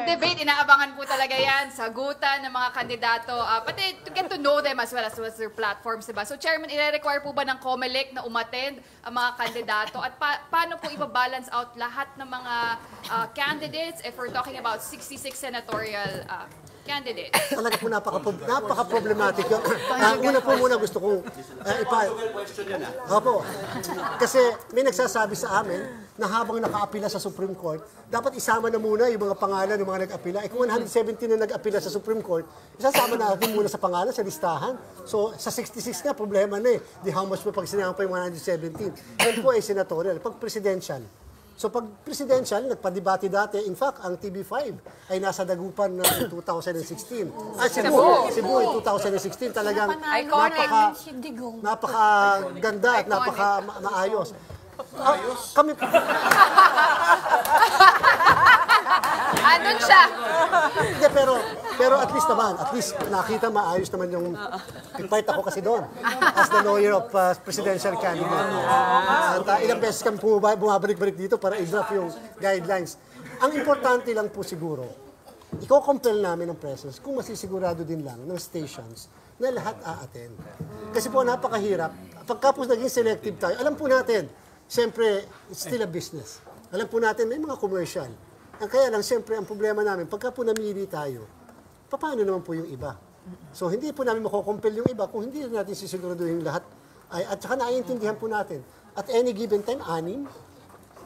debate, inaabangan po talaga yan. Sagutan ng mga kandidato. Pati to get to know them as well as their platforms, diba? So, Chairman, i-require po ba ng COMELEC na umattend ang mga kandidato? At paano po iba-balance out lahat ng mga candidates if we're talking about 66 senatorial candidates? Talaga po napaka-problematic yun. Una po muna gusto kong Opo. Kasi may nagsasabi sa amin na habang naka-apila sa Supreme Court, dapat isama na muna yung mga pangalan ng mga nag-apila. Kung 170 na nag-apila sa Supreme Court, isasama natin muna sa pangalan, sa listahan. So, sa 66 na, problema na eh. Di how much mo pag sinama pa yung 117. Yan po ay senatorial. Pag presidential. So pag presidential, nagpadebate dati, in fact, ang TV5 ay nasa Dagupan na 2016. Cebu in 2016 talagang napaka-ganda at napaka-maayos. Kami Andun siya. Hindi, pero at least nakita maayos naman yung part ako kasi doon as the lawyer of presidential candidate. At ilang beses kami bumabalik-balik dito para i-draft yung guidelines. Ang importante lang po siguro, i-compel namin ang presence kung masisigurado din lang ng stations na lahat a-attend. Kasi po napakahirap. Pagka po naging selective tayo, alam po natin, siyempre, it's still a business. Alam po natin, may mga commercial. Kaya lang, siyempre, ang problema namin, pagka po namili tayo, paano naman po yung iba? So, hindi po namin makukumpel yung iba kung hindi natin sisiguraduhin lahat. At saka naiintindihan po natin. At any given time, 6.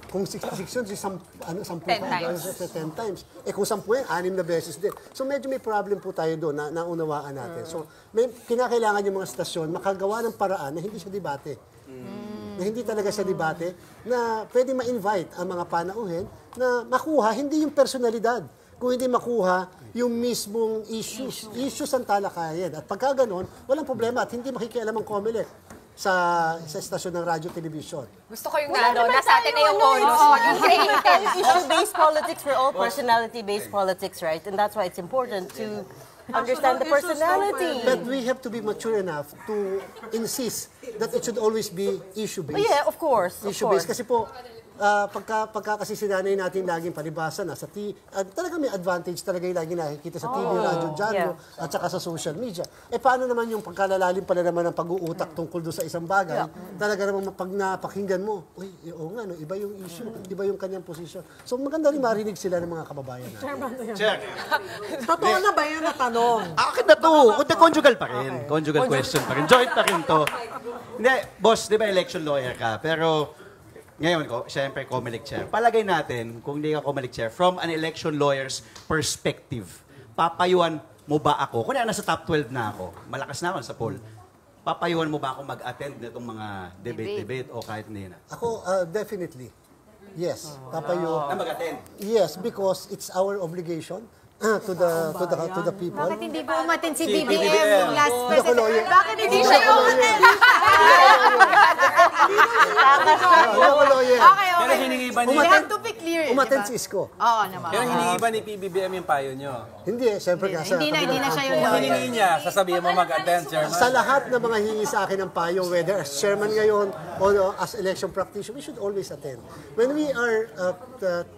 Kung 66 yun, 10 times. Kung 10 yan, 6 na beses din. So, medyo may problem po tayo doon na naunawaan natin. So, may kinakailangan yung mga stasyon makagawa ng paraan na hindi siya debate. Na hindi talaga siya debate, na pwede ma-invite ang mga panauhin na makuha, hindi yung personalidad, kung hindi makuha yung mismong issues ang talakayan. At pagka ganon, walang problema at hindi makikialam ang COMELEC sa estasyon ng radyo, television. Gusto ko yung nasa atin na yung bonus. Maging creative. Issue-based politics, we're all personality-based politics, right? And that's why it's important to understand the personality. But we have to be mature enough to insist that it should always be issue-based. Yeah, of course. Issue-based. Kasi po, pagka kasi sinanay natin laging palibasa na sa talaga may advantage talaga yung laging nakikita sa TV, radyo, dyan, at saka sa social media. Paano naman yung pagkalalalim pala naman ng pag-uutak tungkol doon sa isang bagay? Talaga naman pag napakinggan mo, uy, oo nga, no, iba yung issue, iba yung kanyang posisyon. So maganda rin marinig sila ng mga kababayan natin. Check. Totoo na ba yan na tanong? Akin na to. Conjugal pa rin. Conjugal question pa rin. Joint pa rin to. Hindi, boss, di ba election lawyer ka? Pero ngayon, siyempre, COMELEC chair. Palagay natin, kung hindi ka COMELEC chair, from an election lawyer's perspective, papayuan mo ba ako? Kung nasa top 12 na ako, malakas na ako sa poll, papayuan mo ba ako mag-attend na itong mga debate o kahit hindi na? Ako, definitely. Yes. Papayo. Na mag-attend? Yes, because it's our obligation to the people. Bakit hindi po umatin si BBM last Hindi ako lawyer. Bakit hindi siya yung umatin? Hindi ako lawyer. Okay. Pero hiningi ba ni... We have to be clear. Umaten si Isko. Oo naman. Pero hiningi ba ni PBBM yung payo nyo? Hindi, siyempre kasi. Hindi na siya yung Kung lawyer. hiningi niya, sasabihin mo mag-attend, Chairman? Sa lahat ng mga hingi sa akin ng payo, whether as chairman ngayon o as election practitioner, we should always attend. When we are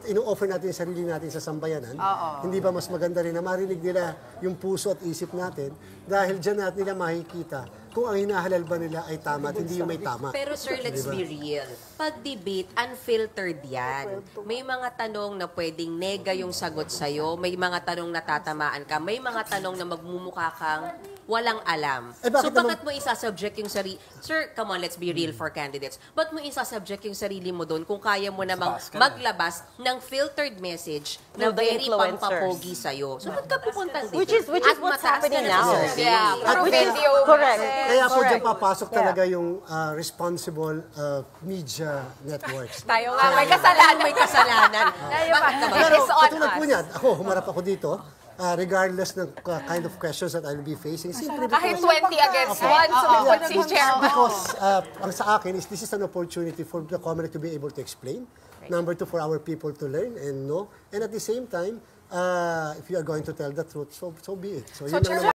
ino-offer natin sarili natin sa sambayanan, hindi ba mas maganda rin na marinig nila yung puso at isip natin dahil dyan natin nila makikita kung ang hinahalal ba nila ay tama at hindi yung may tama. Pero sir, let's be real. Pag debate, unfiltered yan. May mga tanong na pwedeng nega yung sagot sa'yo, may mga tanong na tatamaan ka, may mga tanong na magmumukha kang walang alam. So bakit mo isasubject yung sarili? Sir, come on, let's be real for candidates. Ba't mo isasubject yung sarili mo doon kung kaya mo namang maglabas ng filtered message na very pampapogi sa'yo? So ba't ka pupuntang dito? Which is what's happening now. Yeah, puro video. Correct. Kaya po dyan papasok talaga yung responsible media networks. Tayo nga, may kasalanan. May kasalanan. Bakit ka ba? Pero katulad po niyan, ako, humarap ako dito, regardless ng kind of questions that I'll be facing, simply Kahit because, 20 against 1, sumagot si Chairman. because ang sa akin is this is an opportunity for the COMELEC to be able to explain. Number two, for our people to learn and know. And at the same time, if you are going to tell the truth, so be it. So, yun ang